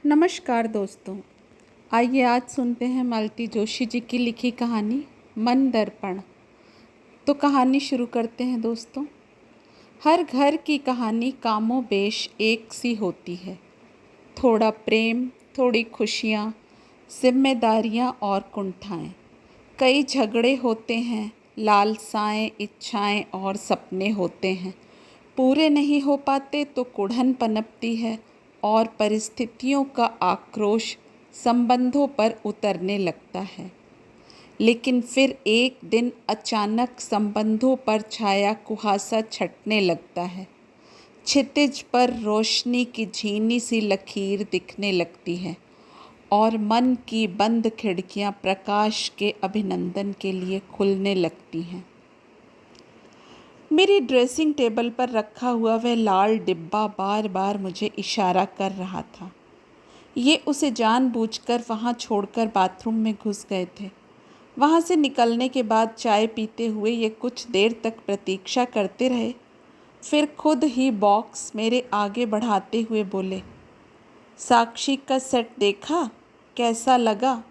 नमस्कार दोस्तों। आइए आज सुनते हैं मालती जोशी जी की लिखी कहानी मन दर्पण। तो कहानी शुरू करते हैं दोस्तों। हर घर की कहानी कामों बेश एक सी होती है। थोड़ा प्रेम, थोड़ी खुशियाँ, जिम्मेदारियाँ और कुंठाएँ। कई झगड़े होते हैं, लालसाएँ, इच्छाएँ और सपने होते हैं। पूरे नहीं हो पाते तो कुढ़न पनपती है और परिस्थितियों का आक्रोश संबंधों पर उतरने लगता है। लेकिन फिर एक दिन अचानक संबंधों पर छाया कुहासा छटने लगता है। क्षितिज पर रोशनी की झीनी सी लकीर दिखने लगती है और मन की बंद खिड़कियां प्रकाश के अभिनंदन के लिए खुलने लगती हैं। मेरी ड्रेसिंग टेबल पर रखा हुआ वह लाल डिब्बा बार बार मुझे इशारा कर रहा था। ये उसे जानबूझकर वहाँ छोड़कर बाथरूम में घुस गए थे। वहाँ से निकलने के बाद चाय पीते हुए ये कुछ देर तक प्रतीक्षा करते रहे। फिर खुद ही बॉक्स मेरे आगे बढ़ाते हुए बोले, साक्षी का सेट देखा, कैसा लगा?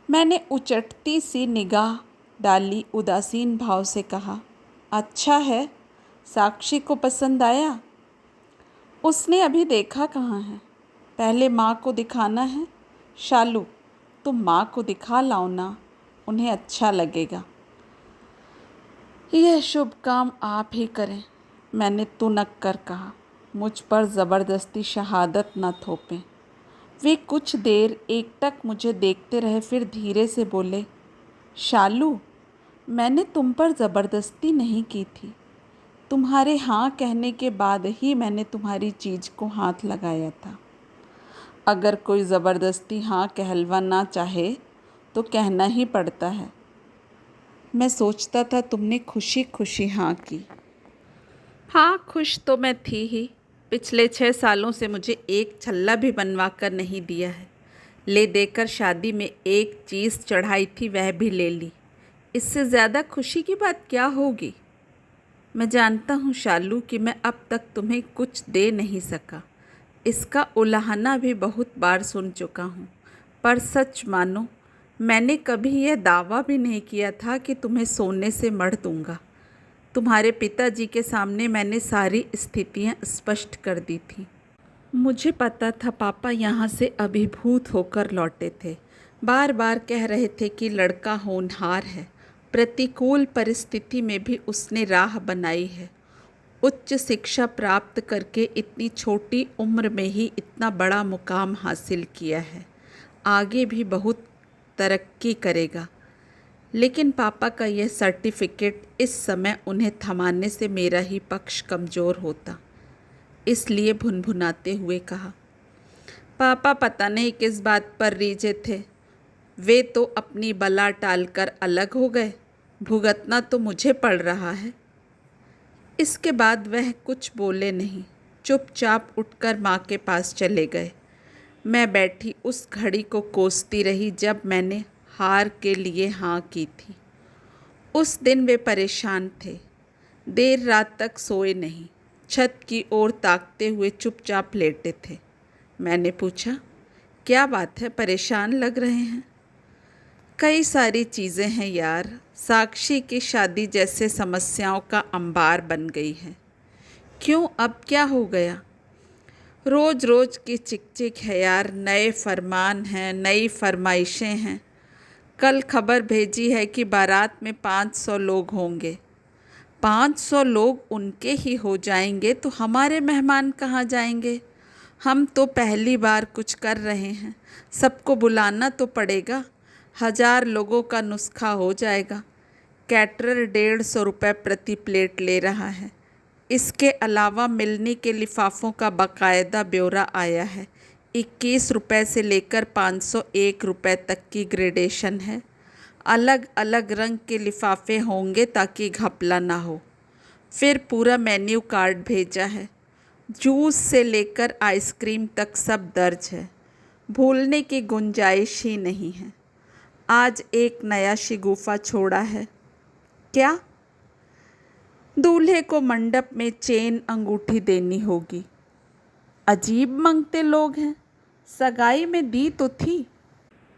मैंने उचटती सी निगाह डाली, उदासीन भाव से कहा, अच्छा है। साक्षी को पसंद आया? उसने अभी देखा कहाँ है, पहले माँ को दिखाना है। शालू, तुम माँ को दिखा लाओ ना, उन्हें अच्छा लगेगा। यह शुभ काम आप ही करें, मैंने तुनक कर कहा। मुझ पर ज़बरदस्ती शहादत न थोपें। वे कुछ देर एकटक मुझे देखते रहे, फिर धीरे से बोले, शालू, मैंने तुम पर ज़बरदस्ती नहीं की थी। तुम्हारे हाँ कहने के बाद ही मैंने तुम्हारी चीज़ को हाथ लगाया था। अगर कोई ज़बरदस्ती हाँ कहलवाना चाहे तो कहना ही पड़ता है। मैं सोचता था तुमने खुशी खुशी हाँ की। हाँ, खुश तो मैं थी ही। पिछले 6 सालों से मुझे एक छल्ला भी बनवा कर नहीं दिया है। ले देकर शादी में एक चीज़ चढ़ाई थी, वह भी ले ली। इससे ज़्यादा खुशी की बात क्या होगी? मैं जानता हूँ शालू कि मैं अब तक तुम्हें कुछ दे नहीं सका। इसका उलाहना भी बहुत बार सुन चुका हूँ, पर सच मानो, मैंने कभी यह दावा भी नहीं किया था कि तुम्हें सोने से मढ़ दूँगा। तुम्हारे पिताजी के सामने मैंने सारी स्थितियाँ स्पष्ट कर दी थी। मुझे पता था पापा यहाँ से अभिभूत होकर लौटे थे। बार बार कह रहे थे कि लड़का होनहार है, प्रतिकूल परिस्थिति में भी उसने राह बनाई है। उच्च शिक्षा प्राप्त करके इतनी छोटी उम्र में ही इतना बड़ा मुकाम हासिल किया है, आगे भी बहुत तरक्की करेगा। लेकिन पापा का यह सर्टिफिकेट इस समय उन्हें थमाने से मेरा ही पक्ष कमज़ोर होता। इसलिए भुनभुनाते हुए कहा, पापा पता नहीं किस बात पर रीझे थे। वे तो अपनी बला टालकर अलग हो गए, भुगतना तो मुझे पड़ रहा है। इसके बाद वह कुछ बोले नहीं, चुपचाप उठकर माँ के पास चले गए। मैं बैठी उस घड़ी को कोसती रही जब मैंने हार के लिए हाँ की थी। उस दिन वे परेशान थे, देर रात तक सोए नहीं, छत की ओर ताकते हुए चुपचाप लेटे थे। मैंने पूछा, क्या बात है, परेशान लग रहे हैं? कई सारी चीज़ें हैं यार, साक्षी की शादी जैसे समस्याओं का अंबार बन गई है। क्यों, अब क्या हो गया? रोज़ रोज़ की चिक है यार, नए फरमान हैं, नई फरमाइशें हैं। कल खबर भेजी है कि बारात में 500 लोग होंगे। 500 लोग उनके ही हो जाएंगे तो हमारे मेहमान कहाँ जाएंगे? हम तो पहली बार कुछ कर रहे हैं, सबको बुलाना तो पड़ेगा। 1000 लोगों का नुस्खा हो जाएगा। कैटरर 150 रुपये प्रति प्लेट ले रहा है। इसके अलावा मिलने के लिफाफों का बाकायदा ब्यौरा आया है। 21 रुपये से लेकर 501 रुपये तक की ग्रेडेशन है। अलग अलग रंग के लिफाफे होंगे ताकि घपला ना हो। फिर पूरा मेन्यू कार्ड भेजा है, जूस से लेकर आइसक्रीम तक सब दर्ज है। भूलने की गुंजाइश ही नहीं है। आज एक नया शिगुफा छोड़ा है। क्या? दूल्हे को मंडप में चेन अंगूठी देनी होगी। अजीब मंगते लोग हैं, सगाई में दी तो थी।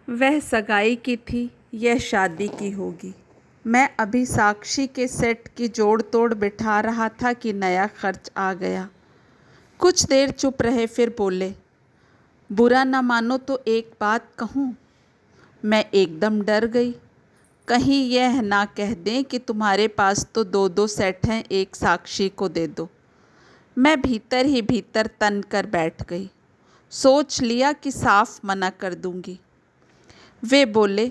वह सगाई की थी, यह शादी की होगी। मैं अभी साक्षी के सेट की जोड़ तोड़ बिठा रहा था कि नया खर्च आ गया। कुछ देर चुप रहे, फिर बोले, बुरा न मानो तो एक बात कहूँ। मैं एकदम डर गई। कहीं यह ना कह दें कि तुम्हारे पास तो दो दो सेट हैं, एक साक्षी को दे दो। मैं भीतर ही भीतर तन कर बैठ गई। सोच लिया कि साफ मना कर दूंगी। वे बोले,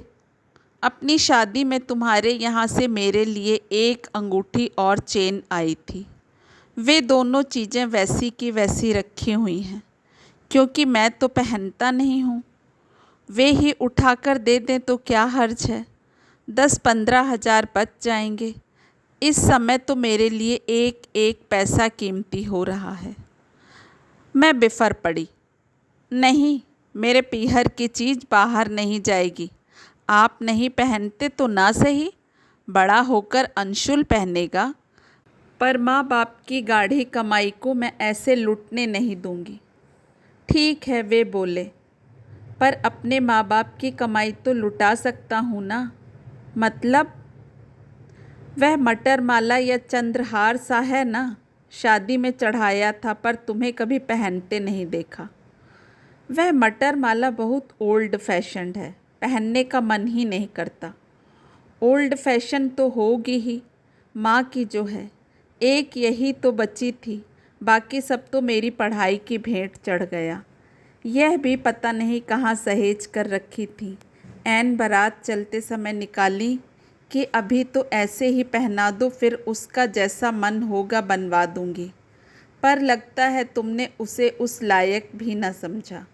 अपनी शादी में तुम्हारे यहाँ से मेरे लिए एक अंगूठी और चेन आई थी। वे दोनों चीज़ें वैसी की वैसी रखी हुई हैं, क्योंकि मैं तो पहनता नहीं हूँ। वे ही उठाकर दे दें तो क्या हर्ज है, 10-15 हज़ार बच जाएंगे। इस समय तो मेरे लिए एक एक पैसा कीमती हो रहा है। मैं बिफर पड़ी। नहीं, मेरे पीहर की चीज़ बाहर नहीं जाएगी। आप नहीं पहनते तो ना सही, बड़ा होकर अंशुल पहनेगा, पर माँ बाप की गाढ़ी कमाई को मैं ऐसे लुटने नहीं दूंगी। ठीक है, वे बोले, पर अपने माँ बाप की कमाई तो लुटा सकता हूँ ना। मतलब? वह मटर माला या चंद्रहार सा है ना, शादी में चढ़ाया था पर तुम्हें कभी पहनते नहीं देखा। वह मटर माला बहुत ओल्ड फैशन्ड है, पहनने का मन ही नहीं करता। ओल्ड फैशन तो होगी ही, माँ की जो है, एक यही तो बची थी, बाकी सब तो मेरी पढ़ाई की भेंट चढ़ गया। यह भी पता नहीं कहाँ सहेज कर रखी थी, ऐन बारात चलते समय निकाली कि अभी तो ऐसे ही पहना दो, फिर उसका जैसा मन होगा बनवा दूंगी। पर लगता है तुमने उसे उस लायक भी न समझा।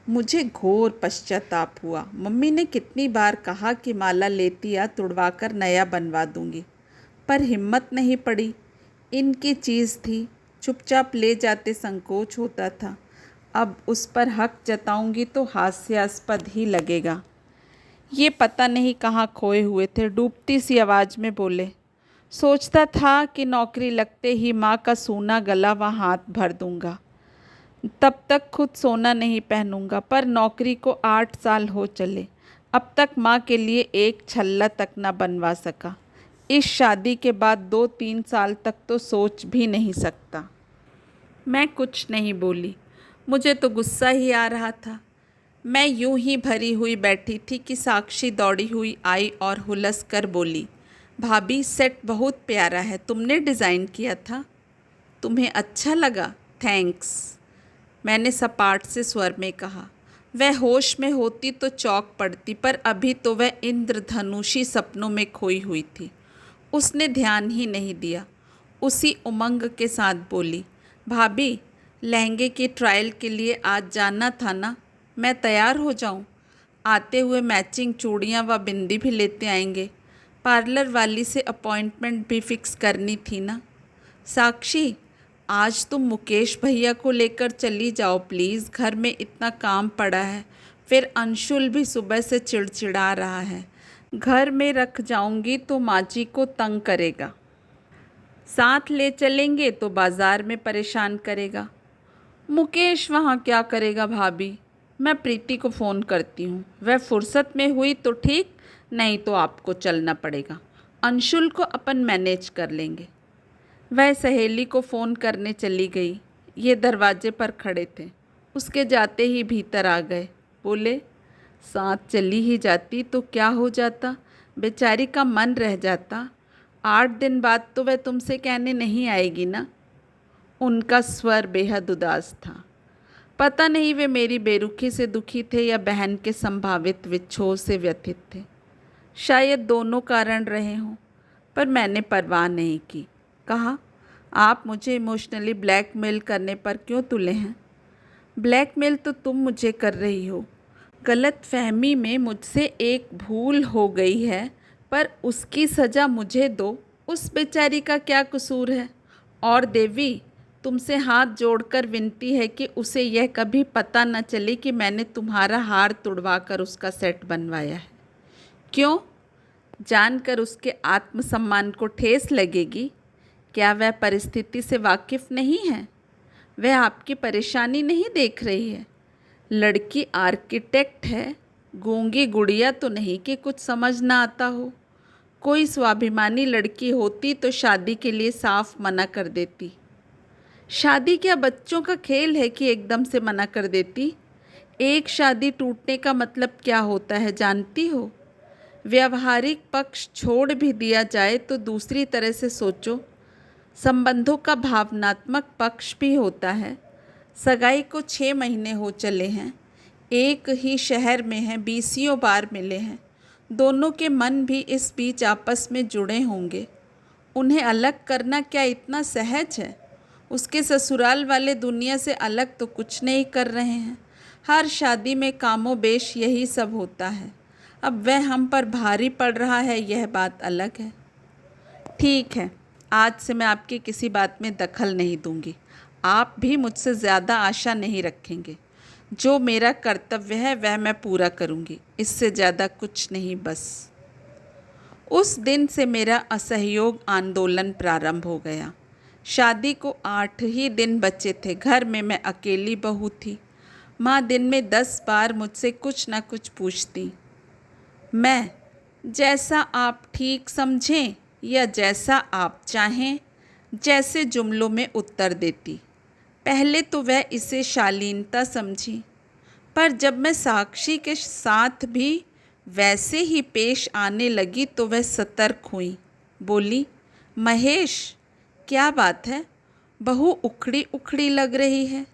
मुझे घोर पश्चाताप हुआ। मम्मी ने कितनी बार कहा कि माला लेती या तुड़वा कर नया बनवा दूंगी, पर हिम्मत नहीं पड़ी। इनकी चीज़ थी, चुपचाप ले जाते संकोच होता था। अब उस पर हक जताऊंगी तो हास्यास्पद ही लगेगा। ये पता नहीं कहाँ खोए हुए थे, डूबती सी आवाज़ में बोले, सोचता था कि नौकरी लगते ही माँ का सोना गला व हाथ भर दूंगा। तब तक खुद सोना नहीं पहनूंगा, पर नौकरी को 8 साल हो चले, अब तक माँ के लिए एक छल्ला तक न बनवा सका। इस शादी के बाद 2-3 साल तक तो सोच भी नहीं सकता। मैं कुछ नहीं बोली, मुझे तो गुस्सा ही आ रहा था। मैं यूं ही भरी हुई बैठी थी कि साक्षी दौड़ी हुई आई और हुलस कर बोली, भाभी सेट बहुत प्यारा है, तुमने डिज़ाइन किया था? तुम्हें अच्छा लगा? थैंक्स, मैंने सपाट से स्वर में कहा। वह होश में होती तो चौंक पड़ती, पर अभी तो वह इंद्रधनुषी सपनों में खोई हुई थी। उसने ध्यान ही नहीं दिया। उसी उमंग के साथ बोली, भाभी लहंगे की ट्रायल के लिए आज जाना था ना, मैं तैयार हो जाऊं? आते हुए मैचिंग चूड़ियां व बिंदी भी लेते आएंगे। पार्लर वाली से अपॉइंटमेंट भी फिक्स करनी थी ना। साक्षी, आज तुम मुकेश भैया को लेकर चली जाओ प्लीज़, घर में इतना काम पड़ा है। फिर अंशुल भी सुबह से चिड़चिड़ा रहा है। घर में रख जाऊंगी तो माँ जी को तंग करेगा, साथ ले चलेंगे तो बाज़ार में परेशान करेगा। मुकेश वहाँ क्या करेगा भाभी? मैं प्रीति को फ़ोन करती हूँ, वह फुर्सत में हुई तो ठीक, नहीं तो आपको चलना पड़ेगा। अंशुल को अपन मैनेज कर लेंगे। वह सहेली को फ़ोन करने चली गई। ये दरवाजे पर खड़े थे, उसके जाते ही भीतर आ गए। बोले, साथ चली ही जाती तो क्या हो जाता, बेचारी का मन रह जाता। 8 दिन बाद तो वह तुमसे कहने नहीं आएगी ना। उनका स्वर बेहद उदास था। पता नहीं वे मेरी बेरुखी से दुखी थे या बहन के संभावित विच्छोह से व्यथित थे। शायद दोनों कारण रहे हों, पर मैंने परवाह नहीं की। कहा, आप मुझे इमोशनली ब्लैकमेल करने पर क्यों तुले हैं? ब्लैकमेल तो तुम मुझे कर रही हो। गलत फहमी में मुझसे एक भूल हो गई है, पर उसकी सज़ा मुझे दो। उस बेचारी का क्या कसूर है? और देवी, तुमसे हाथ जोड़कर विनती है कि उसे यह कभी पता न चले कि मैंने तुम्हारा हार तुड़वा कर उसका सेट बनवाया है। क्यों? जानकर उसके आत्मसम्मान को ठेस लगेगी। क्या वह परिस्थिति से वाकिफ़ नहीं है? वह आपकी परेशानी नहीं देख रही है? लड़की आर्किटेक्ट है, गूंगी गुड़िया तो नहीं कि कुछ समझ ना आता हो। कोई स्वाभिमानी लड़की होती तो शादी के लिए साफ मना कर देती। शादी क्या बच्चों का खेल है कि एकदम से मना कर देती। एक शादी टूटने का मतलब क्या होता है जानती हो? व्यवहारिक पक्ष छोड़ भी दिया जाए तो दूसरी तरह से सोचो, संबंधों का भावनात्मक पक्ष भी होता है। सगाई को 6 महीने हो चले हैं, एक ही शहर में हैं, 20 बार मिले हैं। दोनों के मन भी इस बीच आपस में जुड़े होंगे। उन्हें अलग करना क्या इतना सहज है? उसके ससुराल वाले दुनिया से अलग तो कुछ नहीं कर रहे हैं। हर शादी में कामोबेश यही सब होता है। अब वह हम पर भारी पड़ रहा है, यह बात अलग है। ठीक है, आज से मैं आपकी किसी बात में दखल नहीं दूंगी। आप भी मुझसे ज़्यादा आशा नहीं रखेंगे। जो मेरा कर्तव्य है वह मैं पूरा करूंगी, इससे ज़्यादा कुछ नहीं बस। उस दिन से मेरा असहयोग आंदोलन प्रारंभ हो गया। शादी को 8 ही दिन बचे थे। घर में मैं अकेली बहू थी। माँ दिन में 10 बार मुझसे कुछ न कुछ पूछती। मैं जैसा आप ठीक समझें या जैसा आप चाहें, जैसे जुमलों में उत्तर देती। पहले तो वह इसे शालीनता समझी, पर जब मैं साक्षी के साथ भी वैसे ही पेश आने लगी तो वह सतर्क हुई। बोली, महेश, क्या बात है? बहू उखड़ी उखड़ी लग रही है।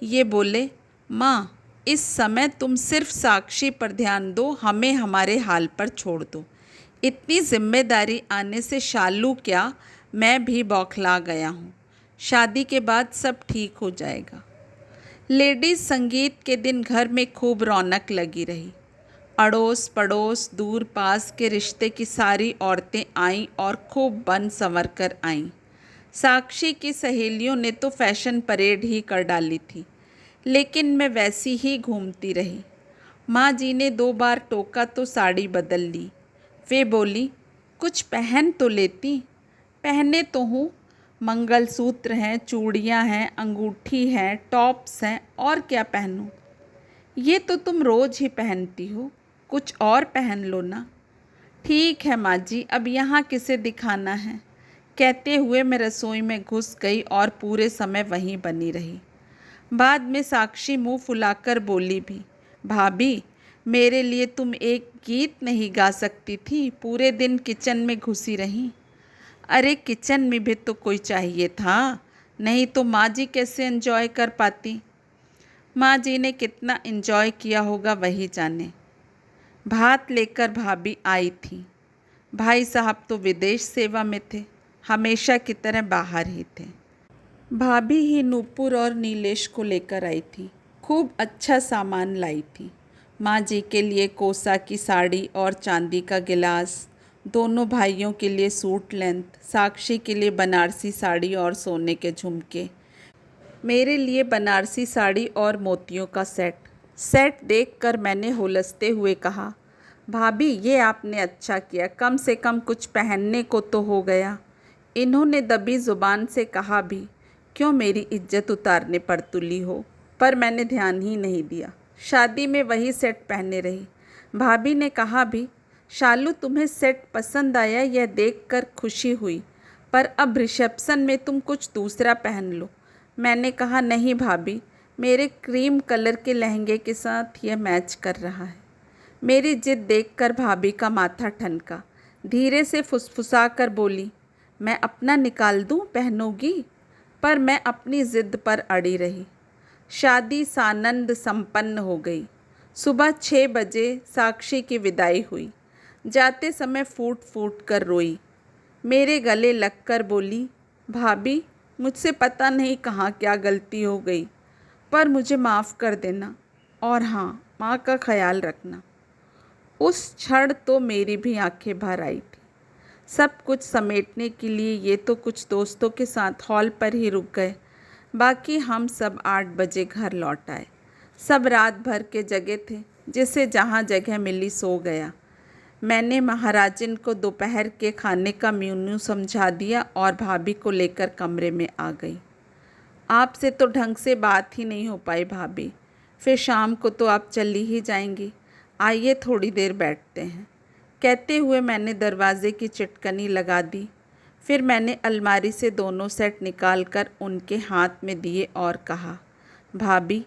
ये बोले, माँ, इस समय तुम सिर्फ साक्षी पर ध्यान दो, हमें हमारे हाल पर छोड़ दो। इतनी जिम्मेदारी आने से शालू क्या, मैं भी बौखला गया हूँ। शादी के बाद सब ठीक हो जाएगा। लेडीज संगीत के दिन घर में खूब रौनक लगी रही। अड़ोस पड़ोस दूर पास के रिश्ते की सारी औरतें आईं और खूब बन संवर कर आईं। साक्षी की सहेलियों ने तो फैशन परेड ही कर डाली थी, लेकिन मैं वैसी ही घूमती रही। माँ जी ने 2 बार टोका तो साड़ी बदल ली। वे बोली, कुछ पहन तो लेती। पहने तो हूँ, मंगलसूत्र हैं, चूड़ियाँ हैं, अंगूठी है, टॉप्स हैं, और क्या पहनूँ? ये तो तुम रोज़ ही पहनती हो, कुछ और पहन लो ना। ठीक है माँ जी, अब यहाँ किसे दिखाना है? कहते हुए मैं रसोई में घुस गई और पूरे समय वहीं बनी रही। बाद में साक्षी मुंह फुलाकर बोली भी, भाभी, मेरे लिए तुम एक गीत नहीं गा सकती थी? पूरे दिन किचन में घुसी रही। अरे किचन में भी तो कोई चाहिए था, नहीं तो माँ जी कैसे एंजॉय कर पाती? माँ जी ने कितना एंजॉय किया होगा वही जाने। भात लेकर भाभी आई थी। भाई साहब तो विदेश सेवा में थे, हमेशा की तरह बाहर ही थे। भाभी ही नूपुर और नीलेश को लेकर आई थी। खूब अच्छा सामान लाई थी। माँ जी के लिए कोसा की साड़ी और चांदी का गिलास, दोनों भाइयों के लिए सूट लेंथ, साक्षी के लिए बनारसी साड़ी और सोने के झुमके, मेरे लिए बनारसी साड़ी और मोतियों का सेट देखकर मैंने हुलसते हुए कहा, भाभी, ये आपने अच्छा किया, कम से कम कुछ पहनने को तो हो गया। इन्होंने दबी ज़ुबान से कहा भी, क्यों मेरी इज्जत उतारने पर तुली हो, पर मैंने ध्यान ही नहीं दिया। शादी में वही सेट पहने रही। भाभी ने कहा भी, शालू, तुम्हें सेट पसंद आया, यह देखकर खुशी हुई, पर अब रिसेप्शन में तुम कुछ दूसरा पहन लो। मैंने कहा, नहीं भाभी, मेरे क्रीम कलर के लहंगे के साथ यह मैच कर रहा है। मेरी जिद देखकर भाभी का माथा ठनका। धीरे से फुसफुसा कर बोली, मैं अपना निकाल दूं, पहनोगी? पर मैं अपनी जिद पर अड़ी रही। शादी सानंद संपन्न हो गई। सुबह 6 बजे साक्षी की विदाई हुई। जाते समय फूट फूट कर रोई। मेरे गले लगकर बोली, भाभी, मुझसे पता नहीं कहाँ क्या गलती हो गई, पर मुझे माफ़ कर देना, और हाँ, माँ का ख्याल रखना। उस क्षण तो मेरी भी आंखें भर आई थी। सब कुछ समेटने के लिए ये तो कुछ दोस्तों के साथ हॉल पर ही रुक गए। बाकी हम सब 8 बजे घर लौट आए। सब रात भर के जगे थे, जिसे जहाँ जगह मिली सो गया। मैंने महाराजन को दोपहर के खाने का मेन्यू समझा दिया और भाभी को लेकर कमरे में आ गई। आपसे तो ढंग से बात ही नहीं हो पाई भाभी। फिर शाम को तो आप चली ही जाएंगी, आइए थोड़ी देर बैठते हैं। कहते हुए मैंने दरवाज़े की चिटकनी लगा दी। फिर मैंने अलमारी से दोनों सेट निकाल कर उनके हाथ में दिए और कहा, भाभी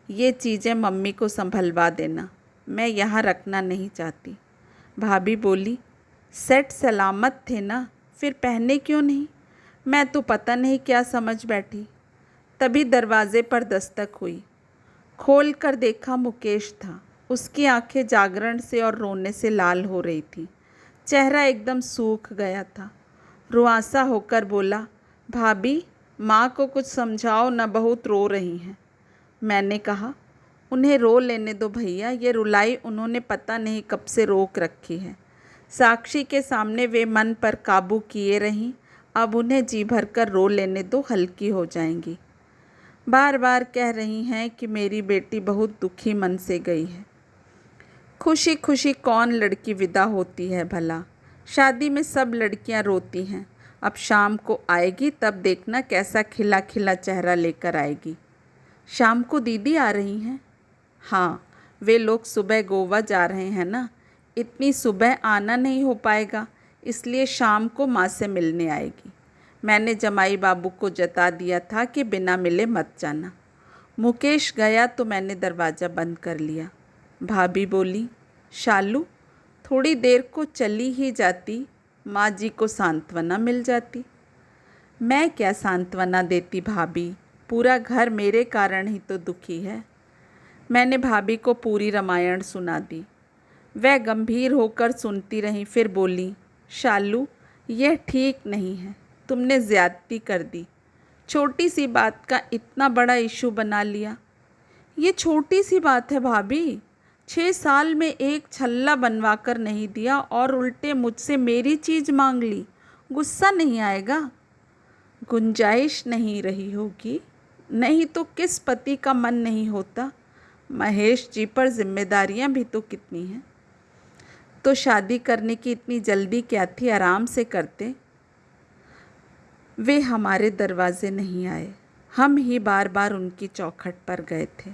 ये चीज़ें मम्मी को संभलवा देना, मैं यहाँ रखना नहीं चाहती। भाभी बोली, सेट सलामत थे ना, फिर पहने क्यों नहीं? मैं तो पता नहीं क्या समझ बैठी। तभी दरवाज़े पर दस्तक हुई। खोल कर देखा मुकेश था। उसकी आंखें जागरण से और रोने से लाल हो रही थी। चेहरा एकदम सूख गया था। रुआंसा होकर बोला, भाभी माँ को कुछ समझाओ ना, बहुत रो रही हैं। मैंने कहा, उन्हें रो लेने दो भैया, ये रुलाई उन्होंने पता नहीं कब से रोक रखी है। साक्षी के सामने वे मन पर काबू किए रहीं, अब उन्हें जी भर कर रो लेने दो, हल्की हो जाएंगी। बार बार कह रही हैं कि मेरी बेटी बहुत दुखी मन से गई है। खुशी खुशी कौन लड़की विदा होती है भला? शादी में सब लड़कियां रोती हैं। अब शाम को आएगी तब देखना कैसा खिला खिला चेहरा लेकर आएगी। शाम को दीदी आ रही हैं? हाँ, वे लोग सुबह गोवा जा रहे हैं ना, इतनी सुबह आना नहीं हो पाएगा, इसलिए शाम को माँ से मिलने आएगी। मैंने जमाई बाबू को जता दिया था कि बिना मिले मत जाना। मुकेश गया तो मैंने दरवाज़ा बंद कर लिया। भाभी बोली, शालू थोड़ी देर को चली ही जाती, माँ जी को सांत्वना मिल जाती। मैं क्या सांत्वना देती भाभी, पूरा घर मेरे कारण ही तो दुखी है। मैंने भाभी को पूरी रामायण सुना दी। वह गंभीर होकर सुनती रहीं, फिर बोली, शालू यह ठीक नहीं है, तुमने ज़्यादती कर दी। छोटी सी बात का इतना बड़ा इशू बना लिया। ये छोटी सी बात है भाभी, 6 साल में एक छल्ला बनवा कर नहीं दिया और उल्टे मुझसे मेरी चीज़ मांग ली, गुस्सा नहीं आएगा? गुंजाइश नहीं रही होगी, नहीं तो किस पति का मन नहीं होता। महेश जी पर जिम्मेदारियां भी तो कितनी हैं। तो शादी करने की इतनी जल्दी क्या थी, आराम से करते। वे हमारे दरवाजे नहीं आए, हम ही बार बार उनकी चौखट पर गए थे।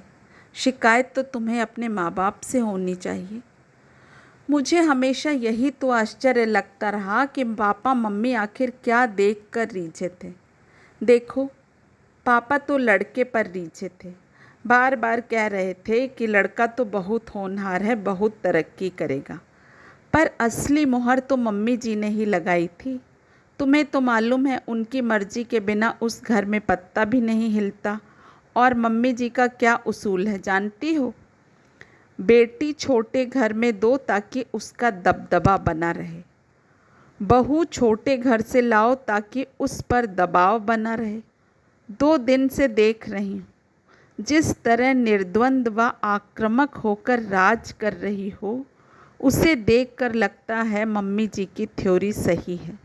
शिकायत तो तुम्हें अपने माँ बाप से होनी चाहिए। मुझे हमेशा यही तो आश्चर्य लगता रहा कि पापा मम्मी आखिर क्या देख कर रीझे थे। देखो, पापा तो लड़के पर रीझे थे, बार बार कह रहे थे कि लड़का तो बहुत होनहार है, बहुत तरक्की करेगा। पर असली मुहर तो मम्मी जी ने ही लगाई थी। तुम्हें तो मालूम है उनकी मर्जी के बिना उस घर में पत्ता भी नहीं हिलता। और मम्मी जी का क्या उसूल है जानती हो? बेटी छोटे घर में दो ताकि उसका दबदबा बना रहे, बहू छोटे घर से लाओ ताकि उस पर दबाव बना रहे। 2 दिन से देख रही हूँ, जिस तरह निर्द्वंद व आक्रामक होकर राज कर रही हो, उसे देखकर लगता है मम्मी जी की थ्योरी सही है।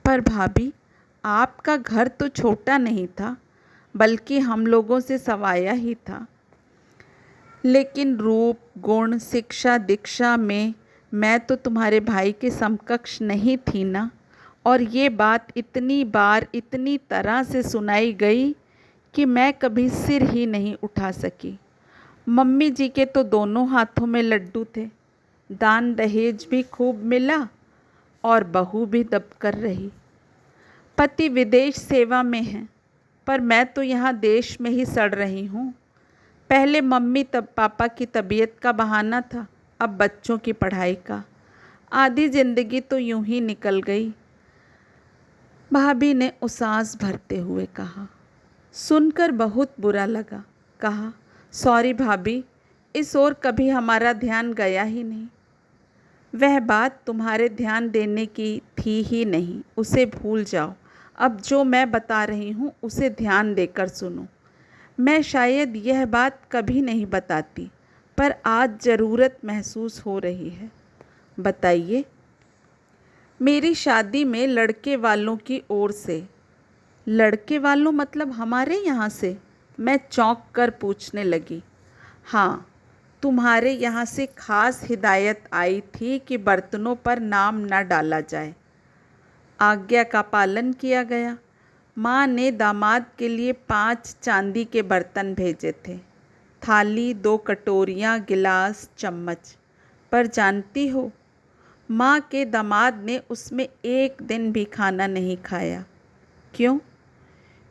पर भाभी, आपका घर तो छोटा नहीं था, बल्कि हम लोगों से सवाया ही था। लेकिन रूप गुण शिक्षा दीक्षा में मैं तो तुम्हारे भाई के समकक्ष नहीं थी ना। और ये बात इतनी बार इतनी तरह से सुनाई गई कि मैं कभी सिर ही नहीं उठा सकी। मम्मी जी के तो दोनों हाथों में लड्डू थे, दान दहेज भी खूब मिला और बहू भी दब कर रही। पति विदेश सेवा में है, पर मैं तो यहाँ देश में ही सड़ रही हूँ। पहले मम्मी तब पापा की तबीयत का बहाना था, अब बच्चों की पढ़ाई का। आधी जिंदगी तो यूं ही निकल गई। भाभी ने उसास भरते हुए कहा। सुनकर बहुत बुरा लगा। कहा, सॉरी भाभी, इस ओर कभी हमारा ध्यान गया ही नहीं। वह बात तुम्हारे ध्यान देने की थी ही नहीं, उसे भूल जाओ। अब जो मैं बता रही हूँ उसे ध्यान देकर सुनो। मैं शायद यह बात कभी नहीं बताती, पर आज ज़रूरत महसूस हो रही है। बताइए। मेरी शादी में लड़के वालों की ओर से। लड़के वालों मतलब हमारे यहाँ से? मैं चौंक कर पूछने लगी। हाँ, तुम्हारे यहाँ से खास हिदायत आई थी कि बर्तनों पर नाम न डाला जाए। आज्ञा का पालन किया गया। माँ ने दामाद के लिए 5 चांदी के बर्तन भेजे थे। थाली, 2 कटोरियाँ, गिलास, चम्मच। पर जानती हो, माँ के दामाद ने उसमें एक दिन भी खाना नहीं खाया। क्यों?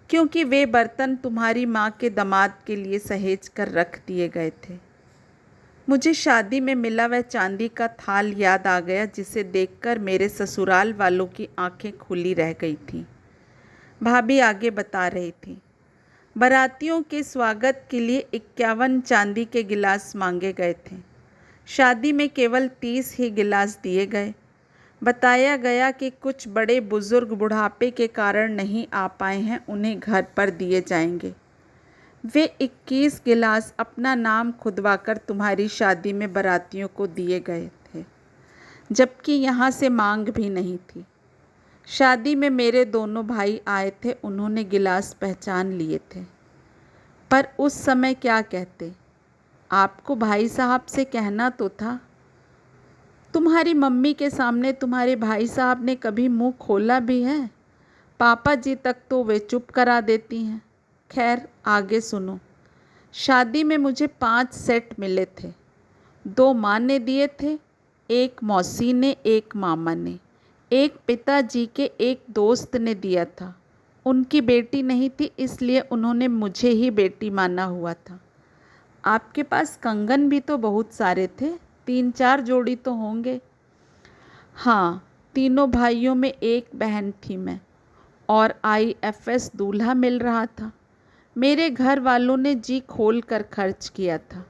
क्योंकि वे बर्तन तुम्हारी माँ के दामाद के लिए सहेज कर रख दिए गए थे। मुझे शादी में मिला वह चांदी का थाल याद आ गया, जिसे देखकर मेरे ससुराल वालों की आंखें खुली रह गई थीं। भाभी आगे बता रही थी, बारातियों के स्वागत के लिए 51 चांदी के गिलास मांगे गए थे। शादी में केवल 30 ही गिलास दिए गए। बताया गया कि कुछ बड़े बुजुर्ग बुढ़ापे के कारण नहीं आ पाए हैं, उन्हें घर पर दिए जाएंगे। वे 21 गिलास अपना नाम खुदवाकर तुम्हारी शादी में बारातियों को दिए गए थे, जबकि यहाँ से मांग भी नहीं थी। शादी में मेरे दोनों भाई आए थे, उन्होंने गिलास पहचान लिए थे। पर उस समय क्या कहते? आपको भाई साहब से कहना तो था। तुम्हारी मम्मी के सामने तुम्हारे भाई साहब ने कभी मुंह खोला भी है? पापा जी तक तो वे चुप करा देती हैं। खैर, आगे सुनो। शादी में मुझे 5 सेट मिले थे। 2 माँ ने दिए थे, 1 मौसी ने, 1 मामा ने, 1 पिताजी के एक दोस्त ने दिया था। उनकी बेटी नहीं थी, इसलिए उन्होंने मुझे ही बेटी माना हुआ था। आपके पास कंगन भी तो बहुत सारे थे, 3-4 जोड़ी तो होंगे। हाँ, तीनों भाइयों में एक बहन थी मैं, और IFS दूल्हा मिल रहा था। मेरे घर वालों ने जी खोल कर खर्च किया था।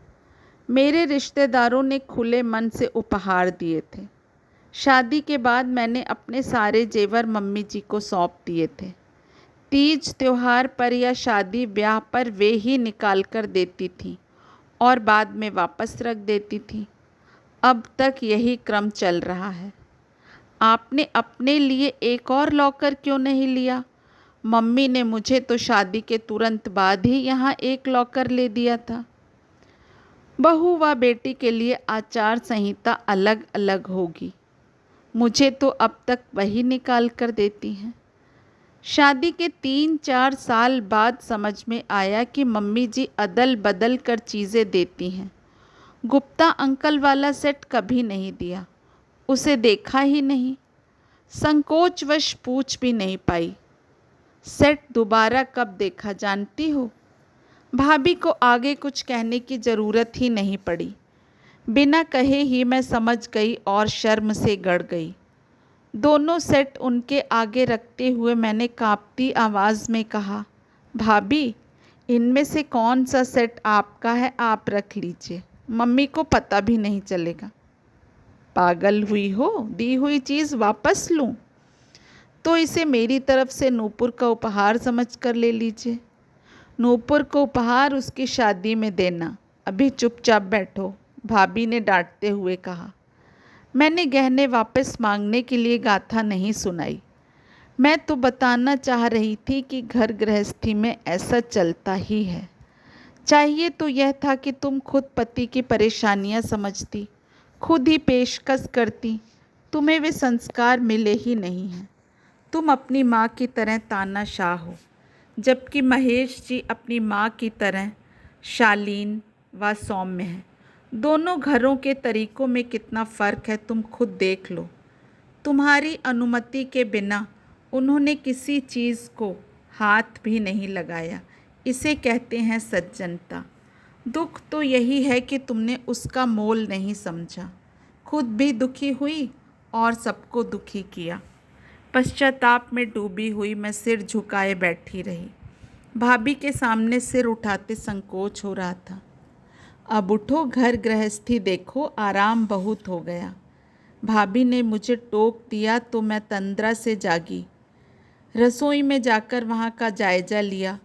मेरे रिश्तेदारों ने खुले मन से उपहार दिए थे। शादी के बाद मैंने अपने सारे जेवर मम्मी जी को सौंप दिए थे। तीज त्योहार पर या शादी ब्याह पर वे ही निकाल कर देती थी और बाद में वापस रख देती थी। अब तक यही क्रम चल रहा है। आपने अपने लिए एक और लॉकर क्यों नहीं लिया? मम्मी ने मुझे तो शादी के तुरंत बाद ही यहाँ एक लॉकर ले दिया था। बहू व बेटी के लिए आचार संहिता अलग अलग होगी। मुझे तो अब तक वही निकाल कर देती हैं। शादी के 3-4 साल बाद समझ में आया कि मम्मी जी अदल बदल कर चीज़ें देती हैं। गुप्ता अंकल वाला सेट कभी नहीं दिया, उसे देखा ही नहीं। संकोचवश पूछ भी नहीं पाई। सेट दोबारा कब देखा जानती हो? भाभी को आगे कुछ कहने की ज़रूरत ही नहीं पड़ी। बिना कहे ही मैं समझ गई और शर्म से गड़ गई। दोनों सेट उनके आगे रखते हुए मैंने कांपती आवाज़ में कहा, भाभी, इनमें से कौन सा सेट आपका है, आप रख लीजिए, मम्मी को पता भी नहीं चलेगा। पागल हुई हो? दी हुई चीज़ वापस लूँ? तो इसे मेरी तरफ से नूपुर का उपहार समझ कर ले लीजिए। नूपुर को उपहार उसकी शादी में देना। अभी चुपचाप बैठो, भाभी ने डांटते हुए कहा। मैंने गहने वापस मांगने के लिए गाथा नहीं सुनाई। मैं तो बताना चाह रही थी कि घर गृहस्थी में ऐसा चलता ही है। चाहिए तो यह था कि तुम खुद पति की परेशानियां समझती, खुद ही पेशकश करती। तुम्हें वे संस्कार मिले ही नहीं हैं। तुम अपनी माँ की तरह तानाशाह हो, जबकि महेश जी अपनी माँ की तरह शालीन व सौम्य हैं। दोनों घरों के तरीकों में कितना फ़र्क है, तुम खुद देख लो। तुम्हारी अनुमति के बिना उन्होंने किसी चीज़ को हाथ भी नहीं लगाया। इसे कहते हैं सज्जनता। दुख तो यही है कि तुमने उसका मोल नहीं समझा। खुद भी दुखी हुई और सबको दुखी किया। पश्चाताप में डूबी हुई मैं सिर झुकाए बैठी रही। भाभी के सामने सिर उठाते संकोच हो रहा था। अब उठो, घर गृहस्थी देखो, आराम बहुत हो गया। भाभी ने मुझे टोक दिया तो मैं तंद्रा से जागी। रसोई में जाकर वहाँ का जायज़ा लिया।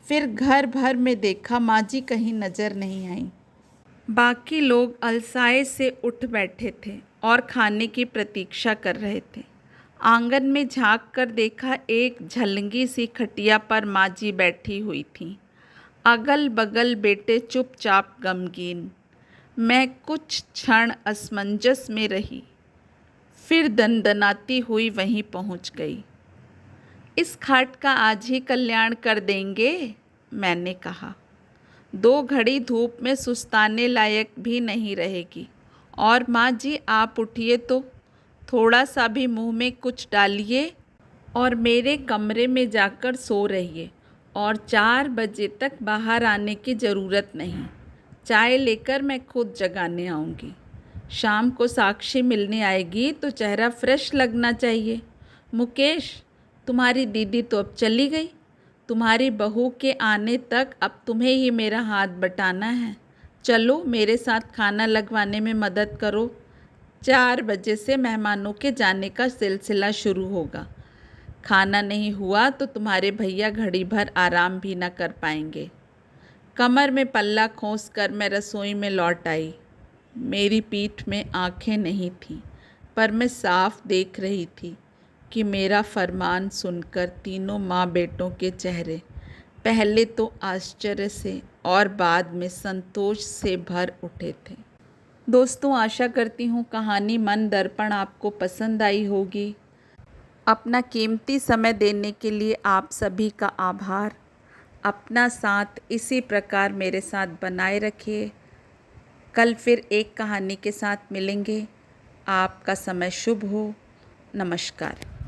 फिर घर भर में देखा, माँ जी कहीं नज़र नहीं आई। बाकी लोग अलसाए से उठ बैठे थे और खाने की प्रतीक्षा कर रहे थे। आंगन में झांक कर देखा, एक झलंगी सी खटिया पर माँ जी बैठी हुई थीं। अगल बगल बेटे चुपचाप गमगीन। मैं कुछ क्षण असमंजस में रही, फिर दनदनाती हुई वहीं पहुंच गई। इस खाट का आज ही कल्याण कर देंगे, मैंने कहा। 2 घड़ी धूप में सुस्ताने लायक भी नहीं रहेगी। और माँ जी आप उठिए तो, थोड़ा सा भी मुंह में कुछ डालिए और मेरे कमरे में जाकर सो रहिए और 4 बजे तक बाहर आने की ज़रूरत नहीं। चाय लेकर मैं खुद जगाने आऊँगी। शाम को साक्षी मिलने आएगी तो चेहरा फ्रेश लगना चाहिए। मुकेश, तुम्हारी दीदी तो अब चली गई। तुम्हारी बहू के आने तक अब तुम्हें ही मेरा हाथ बटाना है। चलो मेरे साथ खाना लगवाने में मदद करो। 4 बजे से मेहमानों के जाने का सिलसिला शुरू होगा। खाना नहीं हुआ तो तुम्हारे भैया घड़ी भर आराम भी न कर पाएंगे। कमर में पल्ला खोस कर मैं रसोई में लौट आई। मेरी पीठ में आंखें नहीं थीं, पर मैं साफ देख रही थी कि मेरा फरमान सुनकर तीनों माँ बेटों के चेहरे पहले तो आश्चर्य से और बाद में संतोष से भर उठे थे। दोस्तों, आशा करती हूँ कहानी मन दर्पण आपको पसंद आई होगी। अपना कीमती समय देने के लिए आप सभी का आभार। अपना साथ इसी प्रकार मेरे साथ बनाए रखिए। कल फिर एक कहानी के साथ मिलेंगे। आपका समय शुभ हो। नमस्कार।